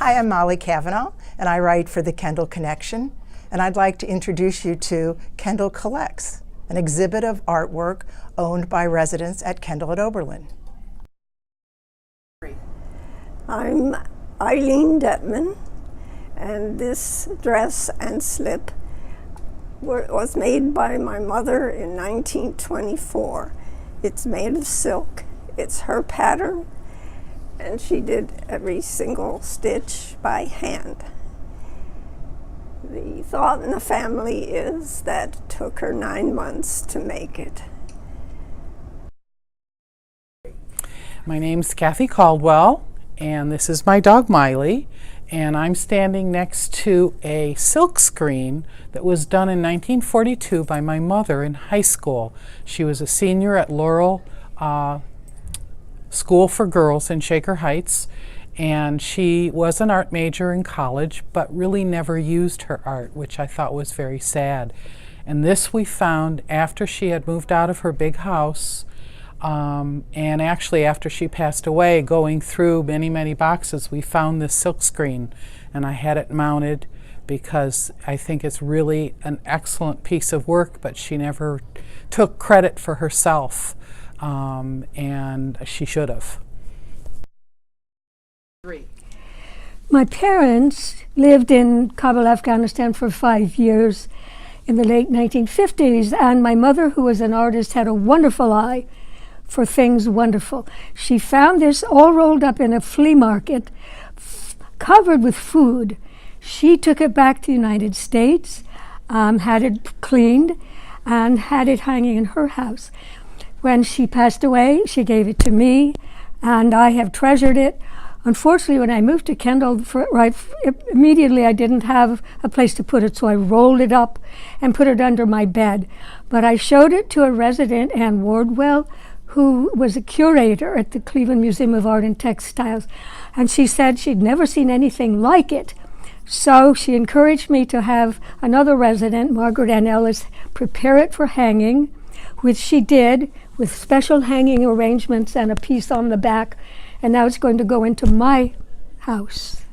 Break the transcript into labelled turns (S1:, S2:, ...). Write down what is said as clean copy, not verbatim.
S1: Hi, I'm Molly Cavanaugh, and I write for the Kendal Connection, and I'd like to introduce you to Kendal Collects, an exhibit of artwork owned by residents at Kendal at Oberlin.
S2: I'm Eileen Detman, and this dress and slip was made by my mother in 1924. It's made of silk. It's her pattern, and she did every single stitch by hand. The thought in the family is that it took her 9 months to make it.
S3: My name's Kathy Caldwell, and this is my dog Miley, and I'm standing next to a silk screen that was done in 1942 by my mother in high school. She was a senior at Laurel School for Girls in Shaker Heights, and she was an art major in college but really never used her art, which I thought was very sad. And this we found after she had moved out of her big house, and actually after she passed away, going through many boxes, we found this silk screen, and I had it mounted because I think it's really an excellent piece of work, but she never took credit for herself. And she should have.
S4: My parents lived in Kabul, Afghanistan for 5 years in the late 1950s, and my mother, who was an artist, had a wonderful eye for things wonderful. She found this all rolled up in a flea market, covered with food. She took it back to the United States, had it cleaned, and had it hanging in her house. When she passed away, she gave it to me, and I have treasured it. Unfortunately, when I moved to Kendal, immediately I didn't have a place to put it, so I rolled it up and put it under my bed. But I showed it to a resident, Ann Wardwell, who was a curator at the Cleveland Museum of Art and Textiles, and she said she'd never seen anything like it. So she encouraged me to have another resident, Margaret Ann Ellis, prepare it for hanging, which she did, with special hanging arrangements and a piece on the back, and now it's going to go into my house.